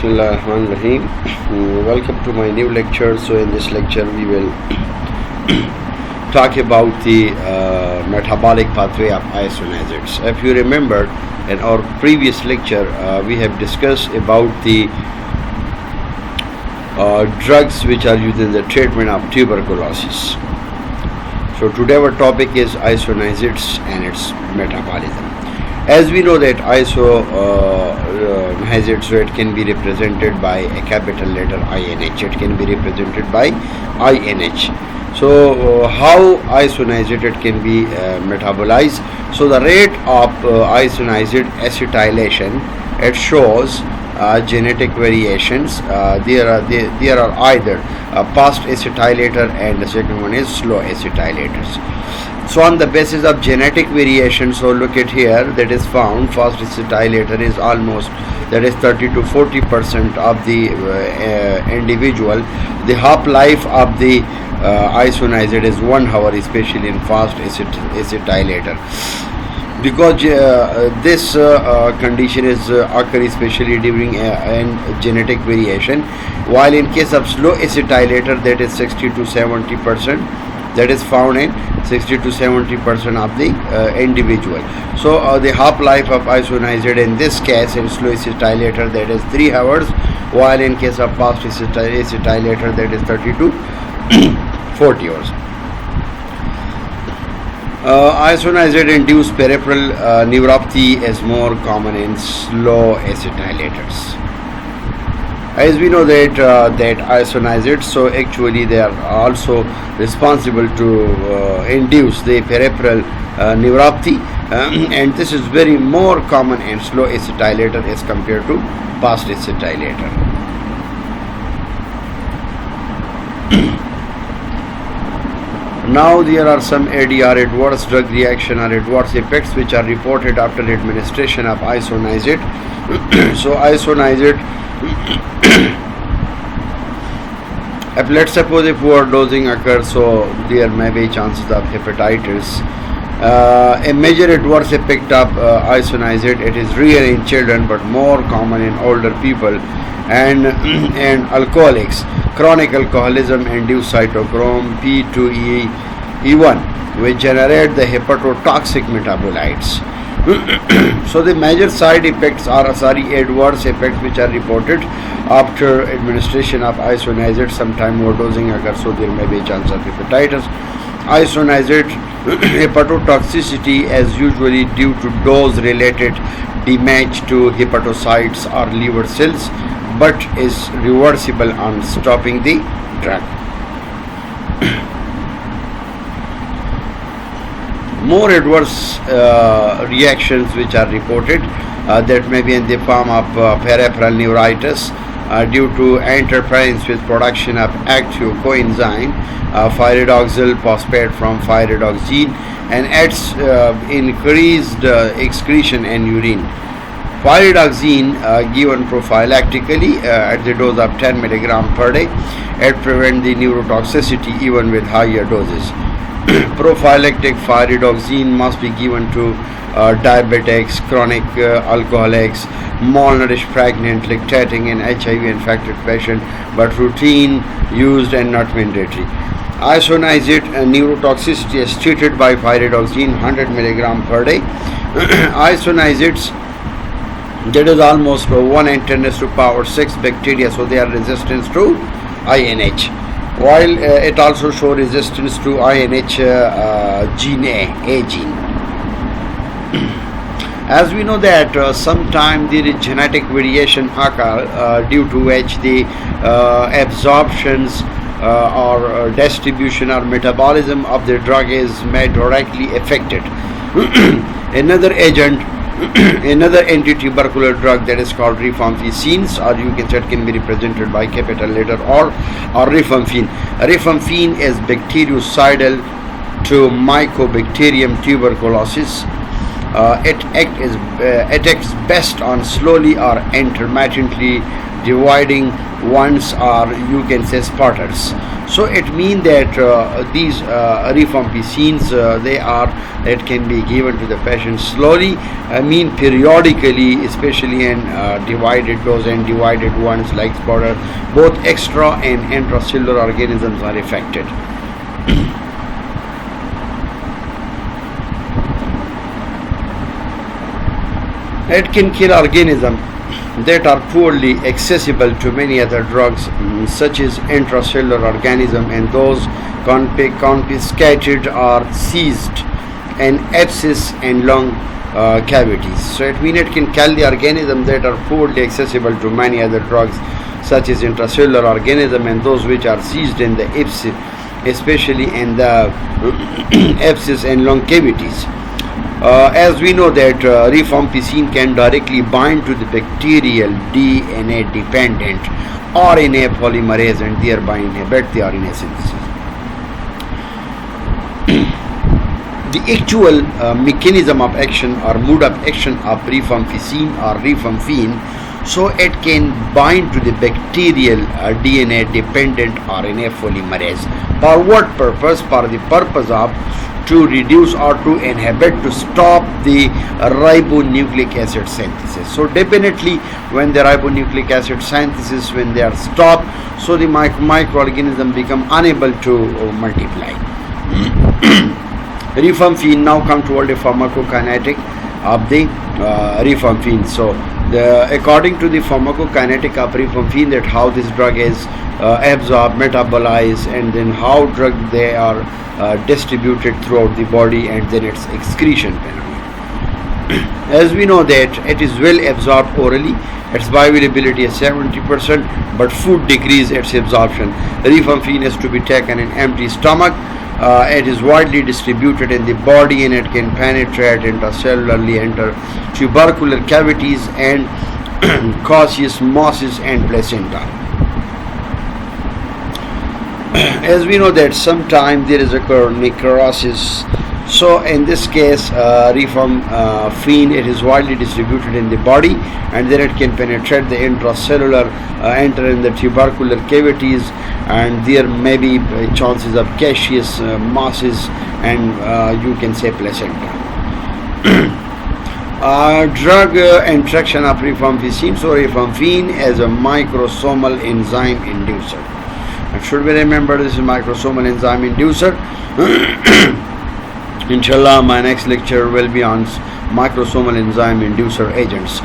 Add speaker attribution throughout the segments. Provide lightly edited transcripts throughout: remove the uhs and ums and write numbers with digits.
Speaker 1: Bismillahirrahmanirrahim. Welcome to my new lecture. So in this lecture we will talk about the metabolic pathway of isonazids. If you remember, in our previous lecture we have discussed about the drugs which are used in the treatment of tuberculosis. So today our topic is isonazids and its metabolism. As we know that isonazids, so it can be represented by a capital letter INH. It can be represented by INH. So how isonazid it can be metabolized? So the rate of isonazid acetylation, it shows genetic variations. There are either fast acetylator and the second one is slow acetylators. So on the basis of genetic variation, so look at here, that is found fast acetylator is almost, that is 30 to 40% of the individual. The half-life of the isonazid is 1 hour, especially in fast acetylator. Because this condition is occur especially during genetic variation, while in case of slow acetylator, that is 60 to 70%, that is found in 60 to 70% of the individual. So the half-life of isonazid in this case in slow acetylator, that is 3 hours, while in case of fast acetylator, that is 30 to 40 hours. Isonazid induced peripheral neuropathy is more common in slow acetylators. As we know that isonazids, so actually they are also responsible to induce the peripheral neuropathy, and this is very more common in slow acetylator as compared to fast acetylator. Now there are some ADR, adverse drug reaction or adverse effects, which are reported after administration of isonazid. So isonazid, let's suppose if overdosing occurs, so there may be chances of hepatitis. A major adverse effect of isonazid, it is rare in children but more common in older people and alcoholics. Chronic alcoholism induce cytochrome P2E1, which generate the hepatotoxic metabolites. So the major side effects are adverse effects which are reported after administration of isonazid. Sometime overdosing occurs, so there may be a chance of hepatitis. Isonazid hepatotoxicity is usually due to dose-related damage to hepatocytes or liver cells, but is reversible on stopping the drug. More adverse reactions which are reported that may be in the form of peripheral neuritis due to interference with production of active coenzyme pyridoxal phosphate from pyridoxine and its increased excretion in urine. Pyridoxine given prophylactically at the dose of 10 mg per day, it prevents the neurotoxicity even with higher doses. Prophylactic pyridoxine must be given to diabetics, chronic alcoholics, malnourished pregnant, lactating and HIV infected patient, but routine used and not mandatory. Isonazid neurotoxicity is treated by pyridoxine 100 mg per day. Isonazids, that is almost 1 in 10 to power 6 bacteria, so they are resistant to INH. While it also shows resistance to INH gene A gene. As we know that sometimes there is genetic variation occur due to which the absorptions or distribution or metabolism of the drug is made directly affected. Another anti-tubercular drug, that is called rifampicins, or you can say it can be represented by capital letter or rifampicin. Rifampicin is bactericidal to Mycobacterium tuberculosis. It acts best on slowly or intermittently dividing ones, or you can say sputters. So it means that these rifampicins, it can be given to the patient slowly, periodically, especially in divided dose and divided ones like sputter. Both extra and intracellular organisms are affected. It can kill organisms that are poorly accessible to many other drugs, such as intracellular organisms and those confiscated or seized in abscess and lung cavities. So it means it can kill the organisms that are poorly accessible to many other drugs, such as intracellular organisms and those which are seized in the abscess, especially in the abscess and lung cavities. As we know that rifampicin can directly bind to the bacterial DNA dependent RNA polymerase and thereby inhibit the RNA synthesis. The actual mechanism of action or mode of action of rifampicin or rifampin, so it can bind to the bacterial DNA dependent RNA polymerase. For what purpose? For the purpose of to reduce or to inhibit, to stop the ribonucleic acid synthesis. So definitely when the ribonucleic acid synthesis, when they are stopped, so the microorganisms become unable to multiply. Rifampin, now come toward the pharmacokinetic of the rifampin. So according to the pharmacokinetic of rifampin, that how this drug is absorbed, metabolized, and then how drug they are distributed throughout the body, and then its excretion phenomenon. As we know that it is well absorbed orally, its bioavailability is 70%, but food decrease its absorption. Rifampin is to be taken in empty stomach. It is widely distributed in the body, and it can penetrate intracellularly, enter tubercular cavities and causes mosses and placenta. As we know that sometimes there is a necrosis, so in this case rifampin, it is widely distributed in the body, and then it can penetrate the intracellular, enter in the tubercular cavities, and there may be chances of caseous mosses and you can say placenta. Drug interaction of rifampicin. So rifampin as a microsomal enzyme inducer. Should we remember, this is microsomal enzyme inducer. Inshallah, my next lecture will be on microsomal enzyme inducer agents.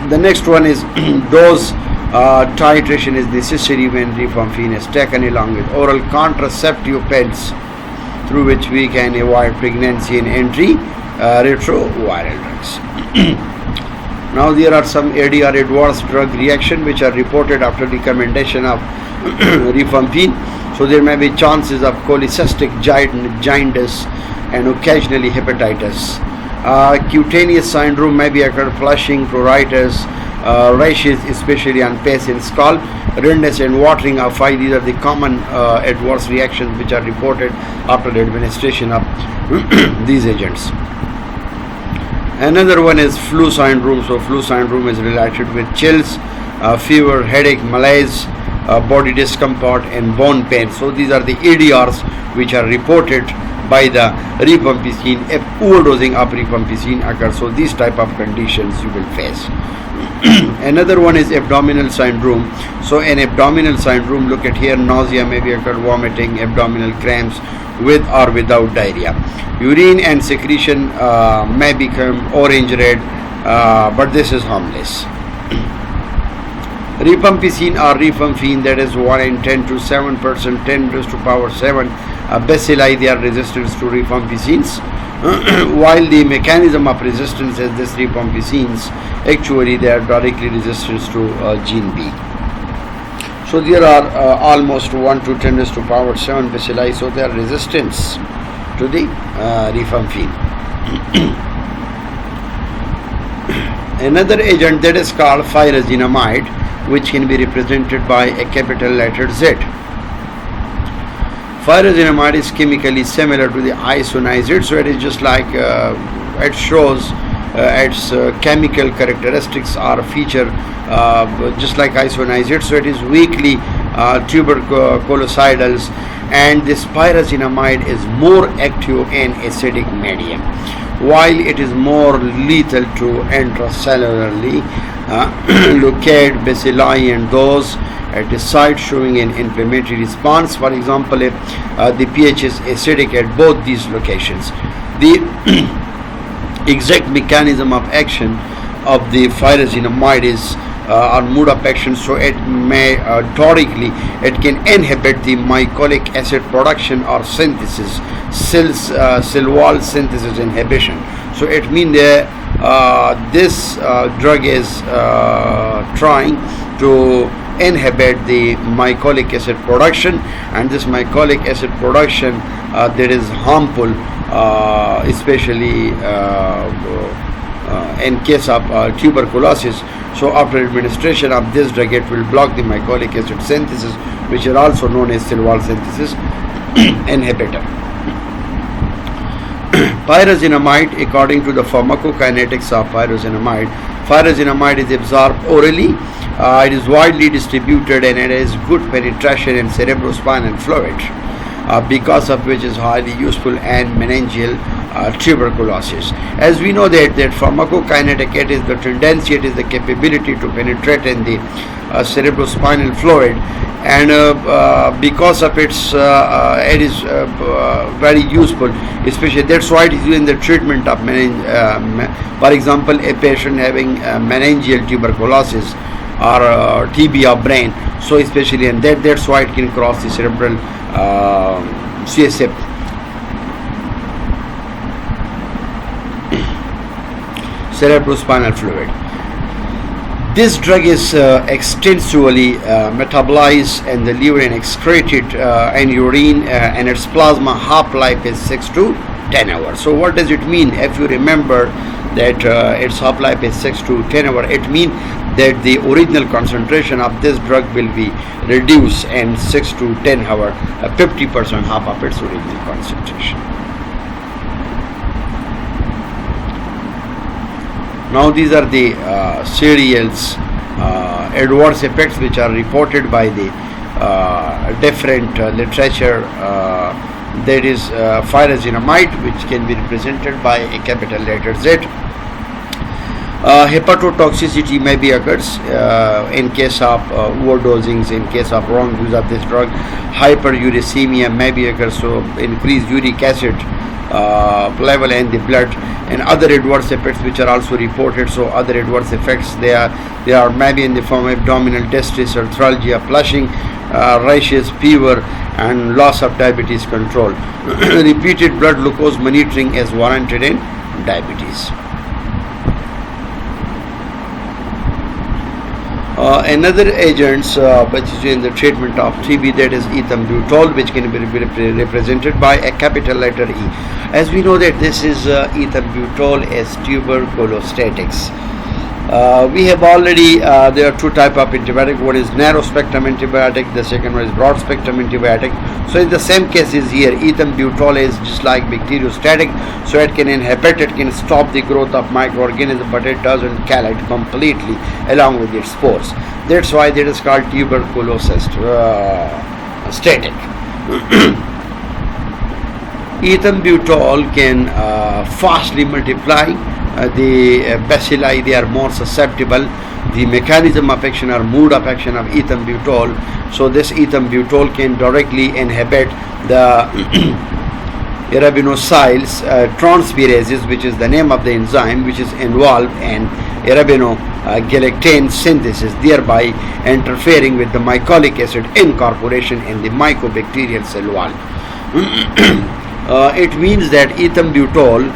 Speaker 1: The next one is dose titration is necessary when rifampin is taken along with oral contraceptive pills, through which we can avoid pregnancy and antiretroviral drugs. Now there are some ADR, adverse drug reaction, which are reported after recommendation of rifampin. So there may be chances of cholecystic jaundice and occasionally hepatitis. Cutaneous syndrome may be occurred, flushing, pruritus, rashes, especially on patient's scalp, redness and watering of eye. These are the common adverse reactions which are reported after the administration of these agents. Another one is flu syndrome. So flu syndrome is related with chills, fever, headache, malaise, body discomfort and bone pain. So these are the ADRs which are reported by the rifampicin if overdosing of rifampicin occurs. So these type of conditions you will face. Another one is abdominal syndrome. So in abdominal syndrome, look at here, nausea may be occurred, vomiting, abdominal cramps with or without diarrhea. Urine and secretion may become orange red, but this is harmless. Rifampicin or rifampin, that is 1 in 10 to 7%, 10 raised to power 7 bacilli, they are resistant to rifampicins. While the mechanism of resistance is this rifampicins, actually they are directly resistant to gene B. So there are almost 1 to 10 raised to power 7 bacilli, so they are resistance to the rifampin. Another agent that is called pyrazinamide, which can be represented by a capital letter Z. Pyrazinamide is chemically similar to the isoniazid, so it is just like it shows its chemical characteristics are feature just like isoniazid. So it is weakly tuberculocidal, and this pyrazinamide is more active in acidic medium, while it is more lethal to intracellularly locate bacilli and those at the site showing an inflammatory response. For example, if the pH is acidic at both these locations, the exact mechanism of action of the pyrazinamide is or mode of action. So it may directly it can inhibit the mycolic acid production or synthesis, cell wall synthesis inhibition. So it means that this drug is trying to inhibit the mycolic acid production, and this mycolic acid production that is harmful, especially in case of tuberculosis. So after administration of this drug, it will block the mycolic acid synthesis, which is also known as cell wall synthesis inhibitor. Pyrazinamide, according to the pharmacokinetics of pyrazinamide is absorbed orally. It is widely distributed and it has good penetration in cerebrospinal fluid, because of which is highly useful in meningeal tuberculosis. As we know that pharmacokinetic, it is the tendency, it is the capability to penetrate in the cerebrospinal fluid, and because of its it is very useful, especially that's why it is used in the treatment of for example, a patient having meningeal tuberculosis or TB of brain. So especially, and that's why it can cross the cerebral CSF. Cerebrospinal fluid. This drug is extensively metabolized in the liver and excreted in urine, and its plasma half-life is 6 to 10 hours. So what does it mean? If you remember that its half-life is 6 to 10 hours, it means that the original concentration of this drug will be reduced in 6 to 10 hours, 50% half of its original concentration. Now these are the serials adverse effects which are reported by the different literature. There is pyrazinamide, which can be represented by a capital letter Z. Hepatotoxicity may be occurs in case of overdosings, in case of wrong use of this drug. Hyperuricemia may be occurs, so increased uric acid level in the blood, and other adverse effects which are also reported. So other adverse effects, they are maybe in the form of abdominal distress, arthralgia, flushing, rashes, fever, and loss of diabetes control. Repeated blood glucose monitoring is warranted in diabetes. Another agents which is in the treatment of TB, that is ethambutol, which can be represented by a capital letter E. As we know that this is ethambutol as tuberculostatics. We have already, there are two types of antibiotic. One is narrow spectrum antibiotic, the second one is broad spectrum antibiotic. So in the same cases here, ethambutol is just like bacteriostatic, so it can inhibit, it can stop the growth of microorganisms, but it doesn't kill it completely along with its spores. That's why that is called tuberculosis static. Ethambutol can fastly multiply. The bacilli, they are more susceptible. The mechanism of action or mode of action of ethambutol. So this ethambutol can directly inhibit the arabinosyls transferases, which is the name of the enzyme which is involved in arabinogalactane synthesis, thereby interfering with the mycolic acid incorporation in the mycobacterial cell wall. It means that ethambutol,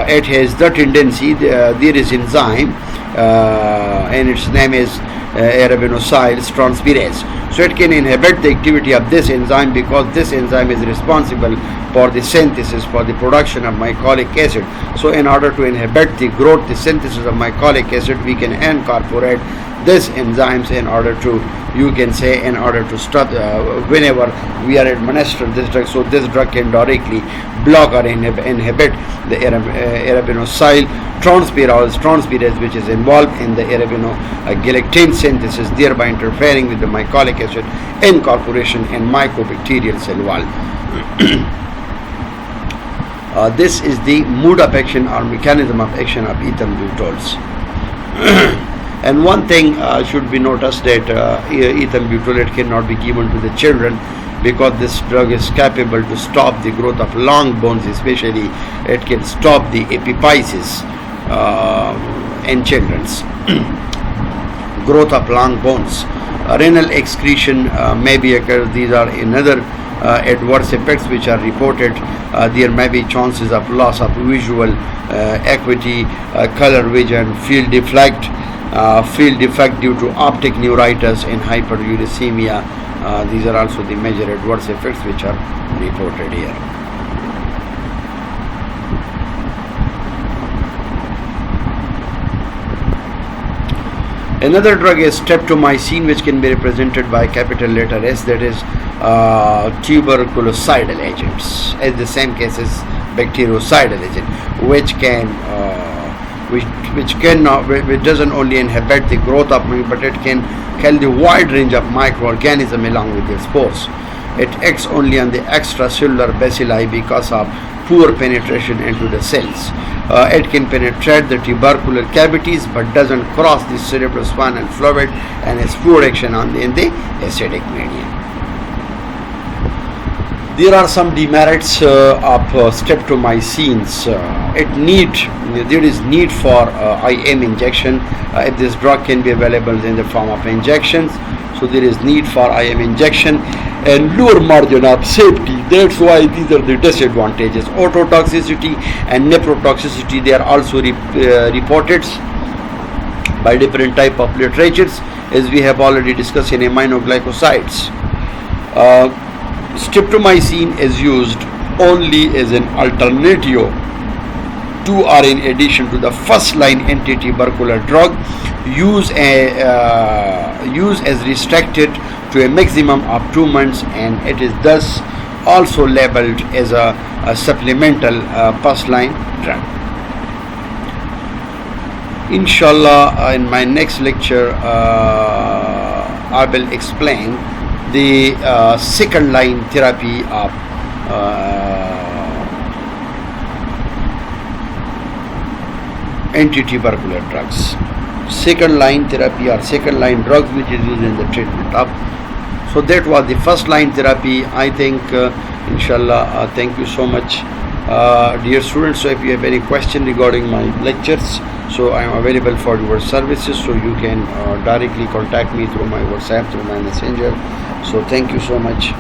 Speaker 1: it has the tendency, there is enzyme and its name is arabinosyls transferase. So it can inhibit the activity of this enzyme, because this enzyme is responsible for the synthesis, for the production of mycolic acid. So in order to inhibit the growth, the synthesis of mycolic acid, we can incorporate these enzymes in order to, you can say, in order to stop, whenever we are administer this drug, so this drug can directly block or inhibit the arabinosyl transferase, which is involved in the arabinogalactane synthesis, thereby interfering with the mycolic acid incorporation in mycobacterial cell wall. This is the mode of action or mechanism of action of ethylbutols. And one thing should be noticed, that ethylbutolate cannot be given to the children, because this drug is capable to stop the growth of long bones, especially it can stop the epiphysis in children's growth of long bones. Renal excretion may be occur. These are another adverse effects which are reported. There may be chances of loss of visual acuity, color vision, field defect due to optic neuritis and hyperuricemia. These are also the major adverse effects which are reported here. Another drug is streptomycin, which can be represented by capital letter S, that is tuberculocidal agents, as the same case as bactericidal agent, which doesn't only inhibit the growth of milk, but it can kill the wide range of microorganisms along with their spores. It acts only on the extracellular bacilli because of poor penetration into the cells. It can penetrate the tubercular cavities but doesn't cross the cerebrospinal fluid and has poor action in the acidic medium. There are some demerits of streptomycins. There is need for IM injection. If this drug can be available in the form of injections, so there is need for IM injection and lower margin of safety. That's why these are the disadvantages. Ototoxicity and nephrotoxicity, they are also reported by different type of literatures, as we have already discussed in aminoglycosides. Streptomycin is used only as an alternative to or in addition to the first line anti-tubercular drug. Use as restricted to a maximum of 2 months, and it is thus also labeled as a supplemental first line drug. Inshallah, in my next lecture I will explain the second line therapy of anti-tubercular drugs. Second line therapy or second line drugs which is used in the treatment of. So that was the first line therapy. I think inshallah, thank you so much, dear students. So if you have any question regarding my lectures, so I am available for your services, so you can directly contact me through my WhatsApp, through my messenger. So thank you so much.